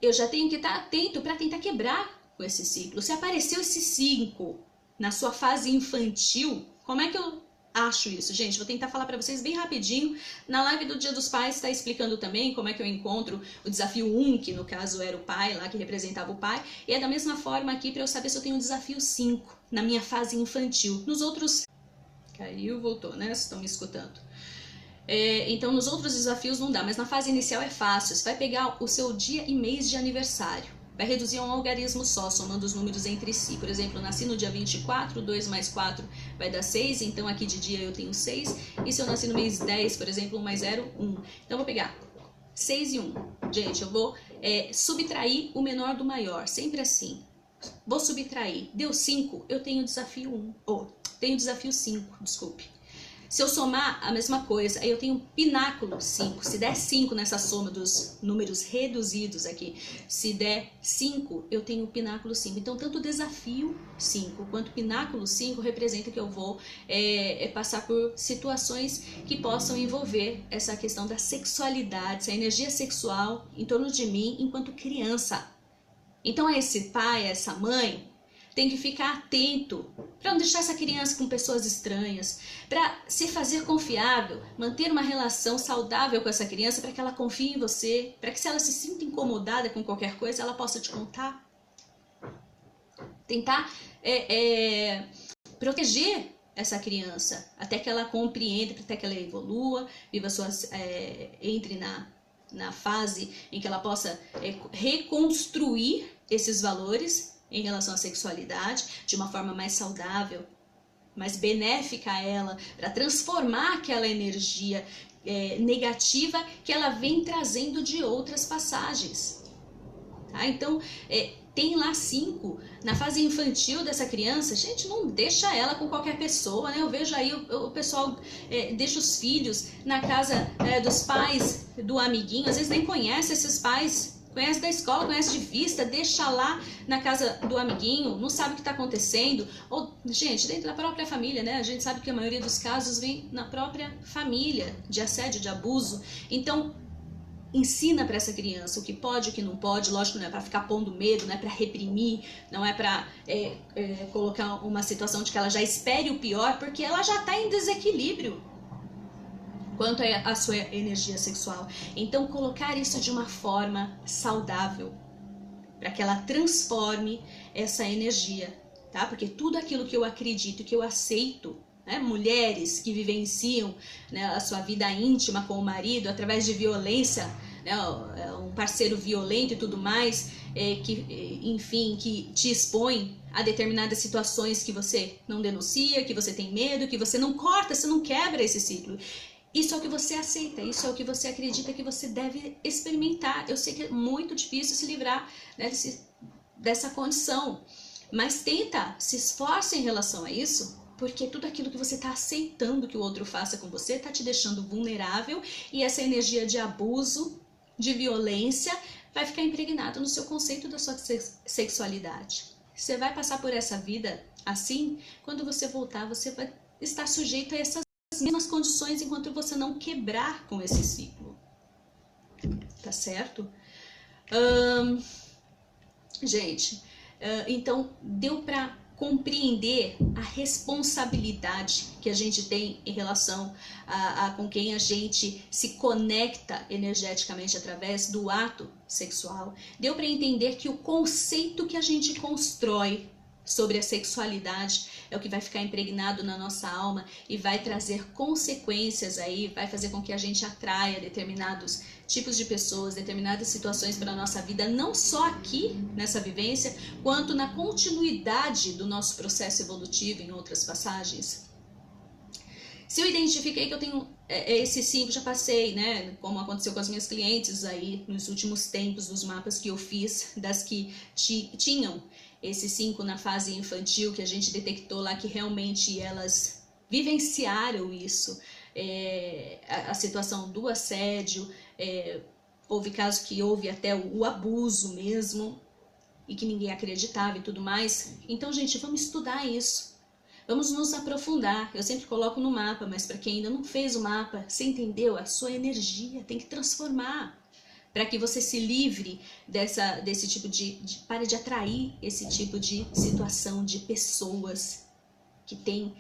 eu já tenho que estar atento para tentar quebrar com esse ciclo. Se apareceu esse 5 na sua fase infantil, como é que eu acho isso? Gente, vou tentar falar para vocês bem rapidinho. Na live do Dia dos Pais está explicando também como é que eu encontro o desafio 1, que no caso era o pai lá, que representava o pai. E é da mesma forma aqui para eu saber se eu tenho o desafio 5 na minha fase infantil. Nos outros... Caiu, voltou, né? Vocês estão me escutando. Então, nos outros desafios não dá, mas na fase inicial é fácil. Você vai pegar o seu dia e mês de aniversário. Vai reduzir a um algarismo só, somando os números entre si. Por exemplo, eu nasci no dia 24, 2 mais 4 vai dar 6, então aqui de dia eu tenho 6. E se eu nasci no mês 10, por exemplo, 1 mais 0, 1. Então eu vou pegar 6 e 1. Gente, eu vou subtrair o menor do maior, sempre assim. Vou subtrair. Deu 5, eu tenho desafio 1. Tenho desafio 5, desculpe. Se eu somar a mesma coisa, aí eu tenho pináculo 5. Se der 5 nessa soma dos números reduzidos aqui, se der 5, eu tenho pináculo 5. Então, tanto desafio 5 quanto pináculo 5 representa que eu vou passar por situações que possam envolver essa questão da sexualidade, essa energia sexual em torno de mim enquanto criança. Então, esse pai, essa mãe, tem que ficar atento para não deixar essa criança com pessoas estranhas, para se fazer confiável, manter uma relação saudável com essa criança, para que ela confie em você, para que se ela se sinta incomodada com qualquer coisa, ela possa te contar. Tentar proteger essa criança até que ela compreenda, até que ela evolua, viva entre na fase em que ela possa reconstruir esses valores em relação à sexualidade de uma forma mais saudável, mais benéfica a ela, para transformar aquela energia negativa que ela vem trazendo de outras passagens. Tá? Então, tem lá 5 na fase infantil dessa criança. Gente, não deixa ela com qualquer pessoa, né? Eu vejo aí o pessoal deixa os filhos na casa dos pais do amiguinho, às vezes nem conhece esses pais, conhece da escola, conhece de vista, deixa lá na casa do amiguinho, não sabe o que está acontecendo. Ou, gente, dentro da própria família, né? A gente sabe que a maioria dos casos vem na própria família, de assédio, de abuso. Então, ensina para essa criança o que pode, o que não pode. Lógico, não é para ficar pondo medo, não é para reprimir, não é para colocar uma situação de que ela já espere o pior, porque ela já está em desequilíbrio quanto à sua energia sexual. Então, colocar isso de uma forma saudável, para que ela transforme essa energia, tá? Porque tudo aquilo que eu acredito, que eu aceito, né? Mulheres que vivenciam, né, a sua vida íntima com o marido através de violência, né, um parceiro violento e tudo mais, que te expõe a determinadas situações que você não denuncia, que você tem medo, que você não corta, você não quebra esse ciclo. Isso é o que você aceita, isso é o que você acredita que você deve experimentar. Eu sei que é muito difícil se livrar, né, dessa condição, mas tenta, se esforça em relação a isso, porque tudo aquilo que você está aceitando que o outro faça com você está te deixando vulnerável, e essa energia de abuso, de violência, vai ficar impregnada no seu conceito da sua sexualidade. Você vai passar por essa vida assim, quando você voltar, você vai estar sujeito a essas mesmas condições enquanto você não quebrar com esse ciclo. Tá certo? Gente, Então, deu para compreender a responsabilidade que a gente tem em relação a com quem a gente se conecta energeticamente através do ato sexual. Deu para entender que o conceito que a gente constrói sobre a sexualidade é o que vai ficar impregnado na nossa alma e vai trazer consequências aí, vai fazer com que a gente atraia determinados tipos de pessoas, determinadas situações para a nossa vida, não só aqui nessa vivência, quanto na continuidade do nosso processo evolutivo em outras passagens. Se eu identifiquei que eu tenho esse 5, já passei, né? Como aconteceu com as minhas clientes aí nos últimos tempos, dos mapas que eu fiz, das que tinham esse 5 na fase infantil, que a gente detectou lá que realmente elas vivenciaram isso, a situação do assédio, houve casos que houve até o abuso mesmo, e que ninguém acreditava e tudo mais. Então, gente, vamos estudar isso. Vamos nos aprofundar. Eu sempre coloco no mapa, mas para quem ainda não fez o mapa, você entendeu? A sua energia tem que transformar para que você se livre desse tipo pare de atrair esse tipo de situação de pessoas que tem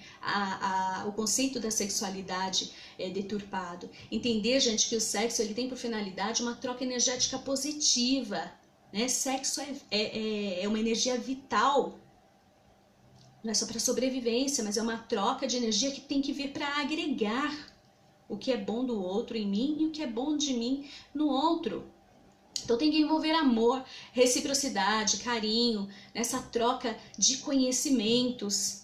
o conceito da sexualidade deturpado. Entender, gente, que o sexo ele tem por finalidade uma troca energética positiva, né? Sexo é uma energia vital. Não é só para sobrevivência, mas é uma troca de energia que tem que vir para agregar o que é bom do outro em mim e o que é bom de mim no outro. Então tem que envolver amor, reciprocidade, carinho, nessa troca de conhecimentos.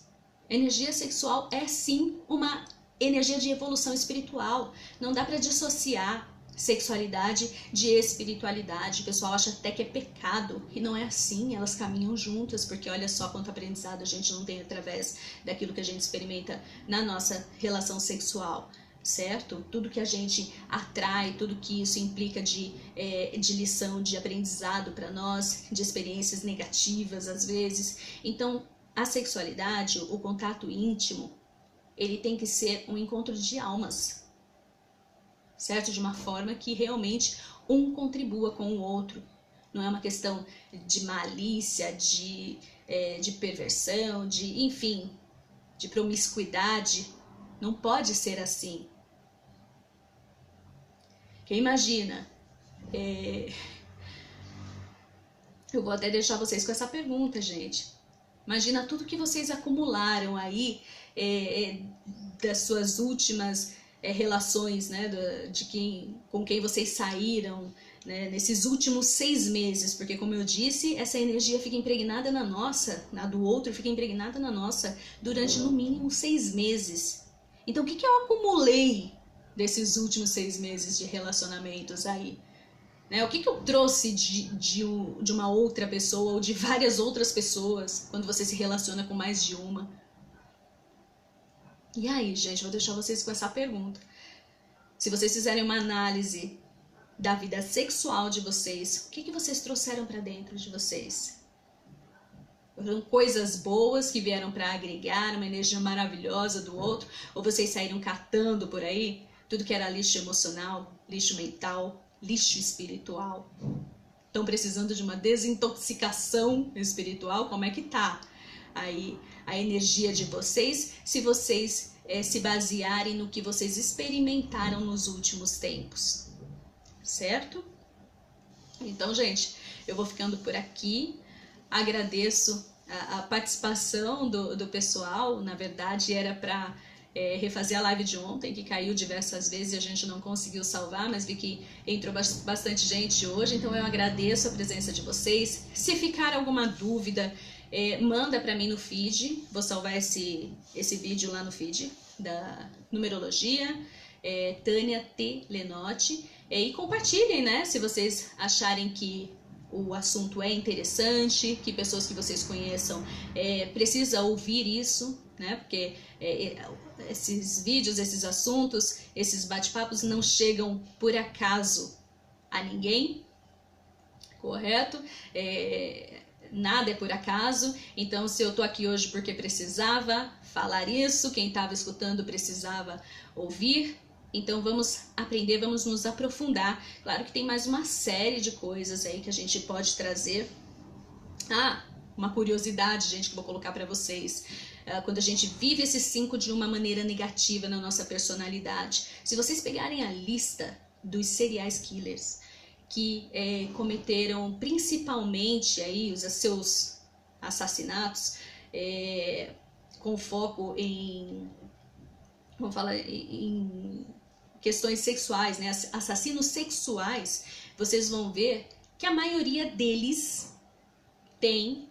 Energia sexual é sim uma energia de evolução espiritual. Não dá para dissociar sexualidade de espiritualidade. O pessoal acha até que é pecado, e não é assim, elas caminham juntas, porque olha só quanto aprendizado a gente não tem através daquilo que a gente experimenta na nossa relação sexual, certo? Tudo que a gente atrai, tudo que isso implica de lição, de aprendizado para nós, de experiências negativas às vezes. Então, a sexualidade, o contato íntimo, ele tem que ser um encontro de almas, certo? De uma forma que realmente um contribua com o outro. Não é uma questão de malícia, de perversão, enfim, de promiscuidade. Não pode ser assim. Quem imagina? Eu vou até deixar vocês com essa pergunta, gente. Imagina tudo que vocês acumularam aí das suas últimas relações, né, com quem vocês saíram, né, nesses últimos 6 meses, porque como eu disse, essa energia fica impregnada na nossa, na do outro fica impregnada na nossa durante no mínimo 6 meses. Então o que eu acumulei desses últimos 6 meses de relacionamentos aí? Né? O que eu trouxe de uma outra pessoa ou de várias outras pessoas quando você se relaciona com mais de uma? E aí, gente, vou deixar vocês com essa pergunta. Se vocês fizerem uma análise da vida sexual de vocês, o que vocês trouxeram para dentro de vocês? Foram coisas boas que vieram para agregar uma energia maravilhosa do outro? Ou vocês saíram catando por aí tudo que era lixo emocional, lixo mental, lixo espiritual? Estão precisando de uma desintoxicação espiritual? Como é que tá aí a energia de vocês, se vocês se basearem no que vocês experimentaram nos últimos tempos, certo? Então, gente, eu vou ficando por aqui. Agradeço a participação do pessoal. Na verdade, era para refazer a live de ontem, que caiu diversas vezes e a gente não conseguiu salvar, mas vi que entrou bastante gente hoje, então eu agradeço a presença de vocês. Se ficar alguma dúvida, manda para mim no feed, vou salvar esse vídeo lá no feed da numerologia, Tânia T. Lenotti, e compartilhem, né, se vocês acharem que o assunto é interessante, que pessoas que vocês conheçam precisam ouvir isso, né, porque esses vídeos, esses assuntos, esses bate-papos não chegam por acaso a ninguém, correto? Nada é por acaso. Então, se eu tô aqui hoje porque precisava falar isso, quem estava escutando precisava ouvir. Então, vamos aprender, vamos nos aprofundar. Claro que tem mais uma série de coisas aí que a gente pode trazer. uma curiosidade, gente, que eu vou colocar para vocês. Quando a gente vive esse 5 de uma maneira negativa na nossa personalidade. Se vocês pegarem a lista dos serial killers que cometeram principalmente aí os seus assassinatos com foco em, vamos falar, em questões sexuais, né? Assassinos sexuais, vocês vão ver que a maioria deles tem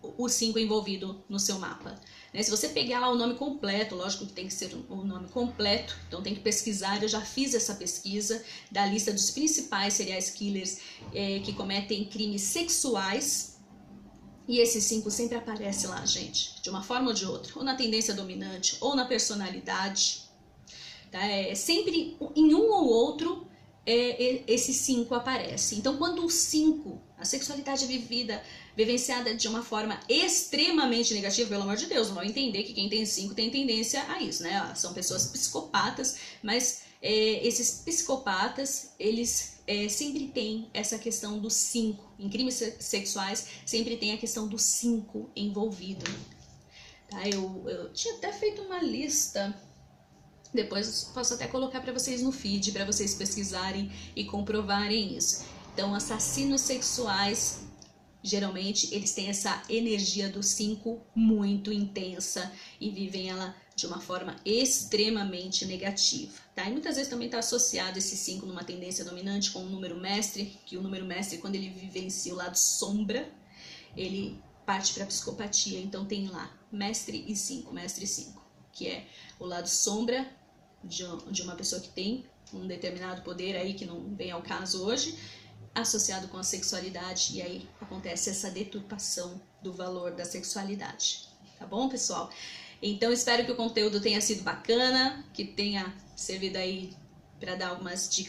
o 5 envolvido no seu mapa. Né? Se você pegar lá o nome completo, lógico que tem que ser o nome completo, então tem que pesquisar. Eu já fiz essa pesquisa da lista dos principais serial killers que cometem crimes sexuais. E esse 5 sempre aparece lá, gente, de uma forma ou de outra, ou na tendência dominante, ou na personalidade. Tá? Sempre em um ou outro esse 5 aparece. Então, quando o 5, a sexualidade vivenciada de uma forma extremamente negativa, pelo amor de Deus, não vão entender que quem tem 5 tem tendência a isso, né? São pessoas psicopatas, mas esses psicopatas, eles sempre têm essa questão do 5. Em crimes sexuais, sempre tem a questão do 5 envolvido. Tá? Eu tinha até feito uma lista. Depois posso até colocar para vocês no feed, para vocês pesquisarem e comprovarem isso. Então, assassinos sexuais, geralmente, eles têm essa energia do 5 muito intensa e vivem ela de uma forma extremamente negativa. Tá? E muitas vezes também está associado esse 5 numa tendência dominante com o número mestre, que o número mestre, quando ele vivencia o lado sombra, ele parte para a psicopatia. Então, tem lá mestre e 5, que é o lado sombra de uma pessoa que tem um determinado poder aí que não vem ao caso hoje, associado com a sexualidade, e aí acontece essa deturpação do valor da sexualidade. Tá bom, pessoal? Então, espero que o conteúdo tenha sido bacana, que tenha servido aí para dar algumas dicas